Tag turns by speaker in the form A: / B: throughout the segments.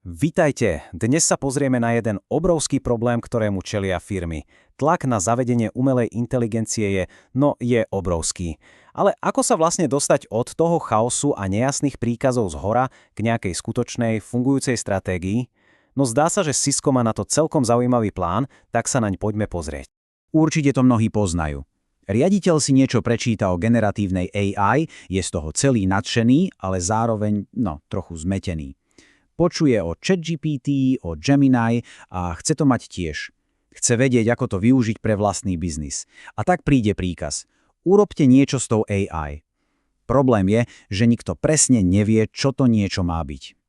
A: Vitajte, dnes sa pozrieme na jeden obrovský problém, ktorému čelia firmy. Tlak na zavedenie umelej inteligencie je obrovský. Ale ako sa vlastne dostať od toho chaosu a nejasných príkazov zhora k nejakej skutočnej, fungujúcej stratégii? No zdá sa, že Cisco má na to celkom zaujímavý plán, tak sa naň poďme pozrieť.
B: Určite to mnohí poznajú. Riaditeľ si niečo prečíta o generatívnej AI, je z toho celý nadšený, ale zároveň, trochu zmetený. Počuje o ChatGPT, o Gemini a chce to mať tiež. Chce vedieť, ako to využiť pre vlastný biznis. A tak príde príkaz. Urobte niečo s tou AI. Problém je, že nikto presne nevie, čo to niečo má byť.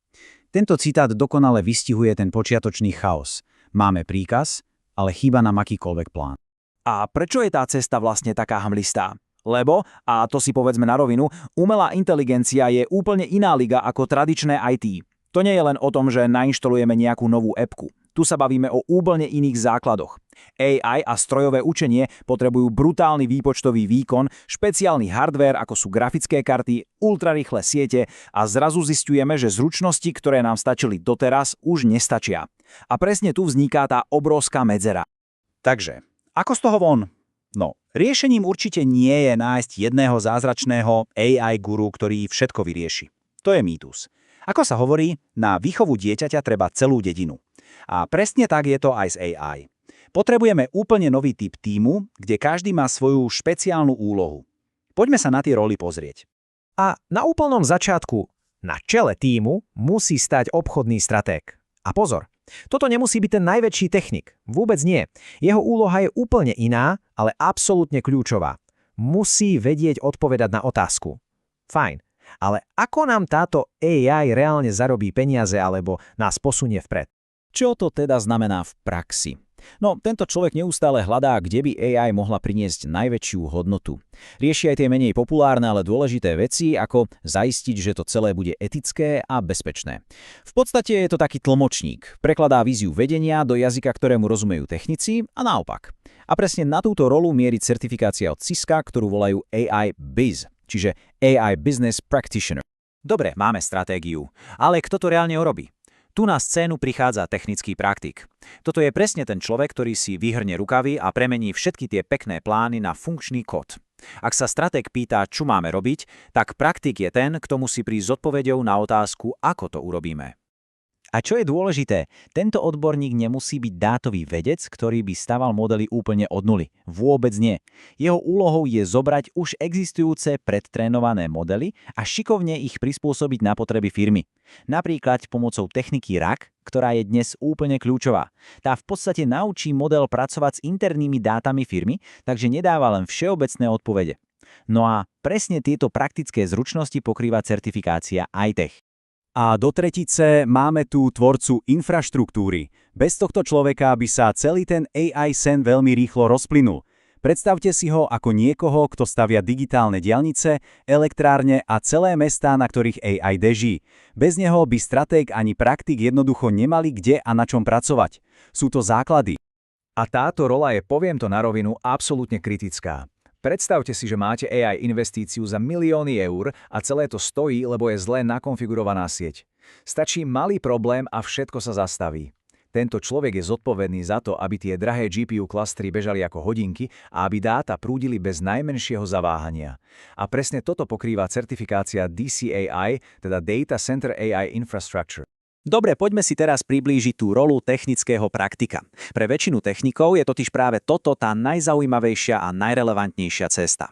B: Tento citát dokonale vystihuje ten počiatočný chaos. Máme príkaz, ale chýba nám akýkoľvek plán.
C: A prečo je tá cesta vlastne taká hamlistá? Lebo, a to si povedzme na rovinu, umelá inteligencia je úplne iná liga ako tradičné IT. To nie je len o tom, že nainštalujeme nejakú novú appku. Tu sa bavíme o úplne iných základoch. AI a strojové učenie potrebujú brutálny výpočtový výkon, špeciálny hardware ako sú grafické karty, ultrarýchle siete a zrazu zisťujeme, že zručnosti, ktoré nám stačili doteraz, už nestačia. A presne tu vzniká tá obrovská medzera.
B: Takže, ako z toho von? Riešením určite nie je nájsť jedného zázračného AI guru, ktorý všetko vyrieši. To je mýtus. Ako sa hovorí, na výchovu dieťaťa treba celú dedinu. A presne tak je to aj s AI. Potrebujeme úplne nový typ tímu, kde každý má svoju špeciálnu úlohu. Poďme sa na tie roly pozrieť.
D: A na úplnom začiatku, na čele tímu, musí stať obchodný stratég. A pozor, toto nemusí byť ten najväčší technik. Vôbec nie. Jeho úloha je úplne iná, ale absolútne kľúčová. Musí vedieť odpovedať na otázku. Fajn. Ale ako nám táto AI reálne zarobí peniaze alebo nás posunie vpred?
A: Čo to teda znamená v praxi? Tento človek neustále hľadá, kde by AI mohla priniesť najväčšiu hodnotu. Rieši aj tie menej populárne, ale dôležité veci, ako zaistiť, že to celé bude etické a bezpečné. V podstate je to taký tlmočník. Prekladá víziu vedenia do jazyka, ktorému rozumejú technici a naopak. A presne na túto rolu mierí certifikácia od Cisca, ktorú volajú AI Biz, čiže AI Business Practitioner.
C: Dobre, máme stratégiu, ale kto to reálne urobí? Tu na scénu prichádza technický praktik. Toto je presne ten človek, ktorý si vyhrne rukavy a premení všetky tie pekné plány na funkčný kód. Ak sa stratég pýta, čo máme robiť, tak praktik je ten, kto musí prísť s odpoveďou na otázku, ako to urobíme.
D: A čo je dôležité, tento odborník nemusí byť dátový vedec, ktorý by staval modely úplne od nuly. Vôbec nie. Jeho úlohou je zobrať už existujúce predtrénované modely a šikovne ich prispôsobiť na potreby firmy. Napríklad pomocou techniky RAG, ktorá je dnes úplne kľúčová. Tá v podstate naučí model pracovať s internými dátami firmy, takže nedáva len všeobecné odpovede. No a presne tieto praktické zručnosti pokrýva certifikácia iTech.
B: A do tretice máme tu tvorcu infraštruktúry. Bez tohto človeka by sa celý ten AI sen veľmi rýchlo rozplynul. Predstavte si ho ako niekoho, kto stavia digitálne diaľnice, elektrárne a celé mestá, na ktorých AI beží. Bez neho by stratég ani praktik jednoducho nemali kde a na čom pracovať. Sú to základy.
C: A táto rola je, poviem to na rovinu, absolútne kritická. Predstavte si, že máte AI investíciu za milióny eur a celé to stojí, lebo je zle nakonfigurovaná sieť. Stačí malý problém a všetko sa zastaví. Tento človek je zodpovedný za to, aby tie drahé GPU klastry bežali ako hodinky a aby dáta prúdili bez najmenšieho zaváhania. A presne toto pokrýva certifikácia DCAI, teda Data Center AI Infrastructure.
D: Dobre, poďme si teraz priblížiť tú rolu technického praktika. Pre väčšinu technikov je totiž práve toto tá najzaujímavejšia a najrelevantnejšia cesta.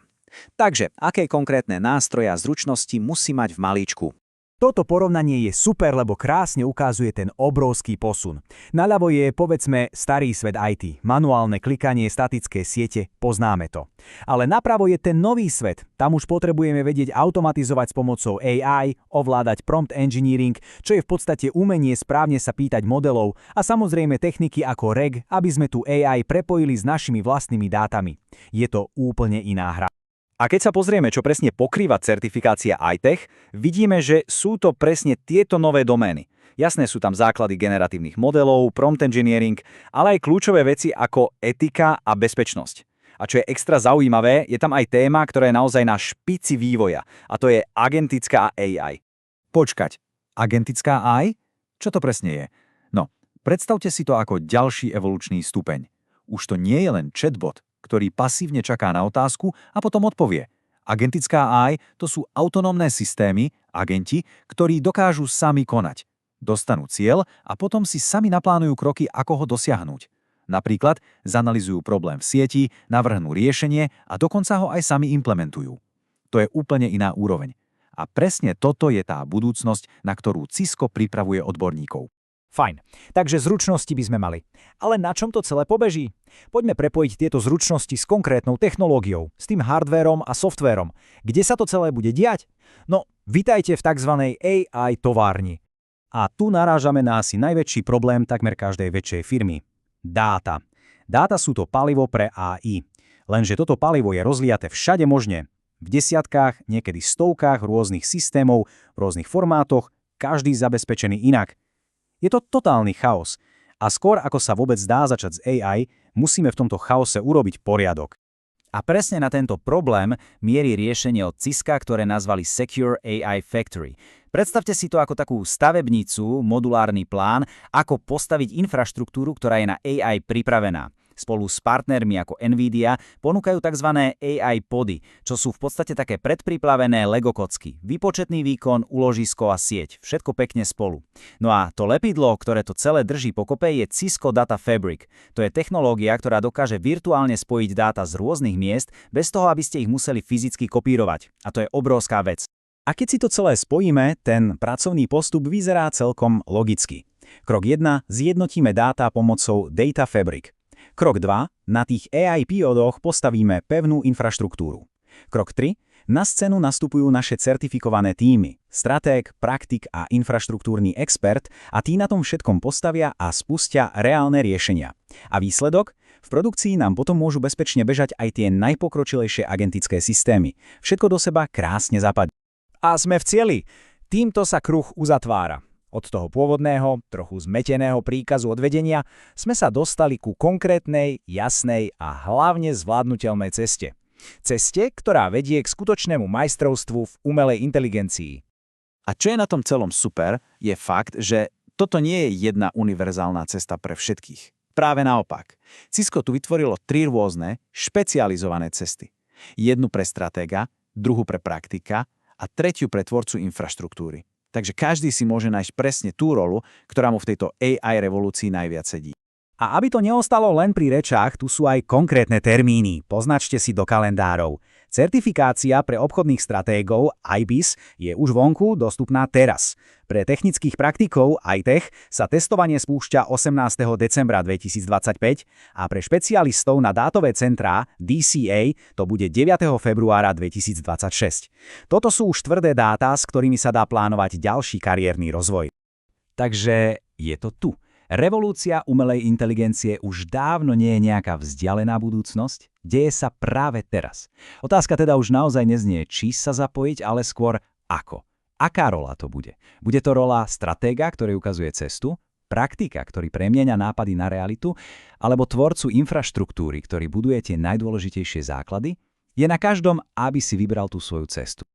D: Takže, aké konkrétne nástroje a zručnosti musí mať v malíčku?
E: Toto porovnanie je super, lebo krásne ukazuje ten obrovský posun. Naľavo je, povedzme, starý svet IT, manuálne klikanie, statické siete, poznáme to. Ale napravo je ten nový svet, tam už potrebujeme vedieť automatizovať s pomocou AI, ovládať prompt engineering, čo je v podstate umenie správne sa pýtať modelov a samozrejme techniky ako RAG, aby sme tu AI prepojili s našimi vlastnými dátami. Je to úplne iná hra.
C: A keď sa pozrieme, čo presne pokrýva certifikácia iTech, vidíme, že sú to presne tieto nové domény. Jasné, sú tam základy generatívnych modelov, prompt engineering, ale aj kľúčové veci ako etika a bezpečnosť. A čo je extra zaujímavé, je tam aj téma, ktorá je naozaj na špici vývoja, a to je agentická AI.
E: Počkať, agentická AI?
C: Čo to presne je? No, predstavte si to ako ďalší evolučný stupeň. Už to nie je len chatbot, ktorý pasívne čaká na otázku a potom odpovie. Agentická AI to sú autonómne systémy, agenti, ktorí dokážu sami konať. Dostanú cieľ a potom si sami naplánujú kroky, ako ho dosiahnuť. Napríklad zanalyzujú problém v sieti, navrhnú riešenie a dokonca ho aj sami implementujú. To je úplne iná úroveň. A presne toto je tá budúcnosť, na ktorú Cisco pripravuje odborníkov.
E: Fajn, takže zručnosti by sme mali. Ale na čom to celé pobeží? Poďme prepojiť tieto zručnosti s konkrétnou technológiou, s tým hardvérom a softvérom. Kde sa to celé bude diať? No, vitajte v tzv. AI továrni. A tu narážame na asi najväčší problém takmer každej väčšej firmy. Dáta. Dáta sú to palivo pre AI. Lenže toto palivo je rozliate všade možne. V desiatkách, niekedy stovkách rôznych systémov, v rôznych formátoch, každý zabezpečený inak. Je to totálny chaos. A skôr ako sa vôbec dá začať s AI, musíme v tomto chaose urobiť poriadok.
D: A presne na tento problém mierí riešenie od Cisca, ktoré nazvali Secure AI Factory. Predstavte si to ako takú stavebnicu, modulárny plán, ako postaviť infraštruktúru, ktorá je na AI pripravená. Spolu s partnermi ako Nvidia ponúkajú tzv. AI pody, čo sú v podstate také predpripravené Lego kocky. Výpočetný výkon, úložisko a sieť. Všetko pekne spolu. No a to lepidlo, ktoré to celé drží pokope, je Cisco Data Fabric. To je technológia, ktorá dokáže virtuálne spojiť dáta z rôznych miest, bez toho, aby ste ich museli fyzicky kopírovať. A to je obrovská vec.
B: A keď si to celé spojíme, ten pracovný postup vyzerá celkom logicky. Krok 1. Zjednotíme dáta pomocou Data Fabric. Krok 2. Na tých AI piodoch postavíme pevnú infraštruktúru. Krok 3. Na scénu nastupujú naše certifikované tímy, stratég, praktik a infraštruktúrny expert a tí na tom všetkom postavia a spustia reálne riešenia. A výsledok? V produkcii nám potom môžu bezpečne bežať aj tie najpokročilejšie agentické systémy. Všetko do seba krásne zapadne.
E: A sme v cieli. Týmto sa kruh uzatvára. Od toho pôvodného, trochu zmeteného príkazu od vedenia sme sa dostali ku konkrétnej, jasnej a hlavne zvládnutelnej ceste. Ceste, ktorá vedie k skutočnému majstrovstvu v umelej inteligencii.
C: A čo je na tom celom super, je fakt, že toto nie je jedna univerzálna cesta pre všetkých. Práve naopak. Cisco tu vytvorilo 3 rôzne, špecializované cesty. Jednu pre stratéga, druhú pre praktika a tretiu pre tvorcu infraštruktúry. Takže každý si môže nájsť presne tú rolu, ktorá mu v tejto AI revolúcii najviac sedí.
B: A aby to neostalo len pri rečách, tu sú aj konkrétne termíny. Poznačte si do kalendárov. Certifikácia pre obchodných stratégov IBIS je už vonku dostupná teraz. Pre technických praktikov iTech sa testovanie spúšťa 18. decembra 2025 a pre špecialistov na dátové centrá DCA to bude 9. februára 2026. Toto sú už tvrdé dáta, s ktorými sa dá plánovať ďalší kariérny rozvoj.
E: Takže je to tu. Revolúcia umelej inteligencie už dávno nie je nejaká vzdialená budúcnosť, deje sa práve teraz. Otázka teda už naozaj neznie, či sa zapojiť, ale skôr ako. Aká rola to bude? Bude to rola stratéga, ktorý ukazuje cestu, praktika, ktorý premieňa nápady na realitu, alebo tvorcu infraštruktúry, ktorý buduje tie najdôležitejšie základy? Je na každom, aby si vybral tú svoju cestu.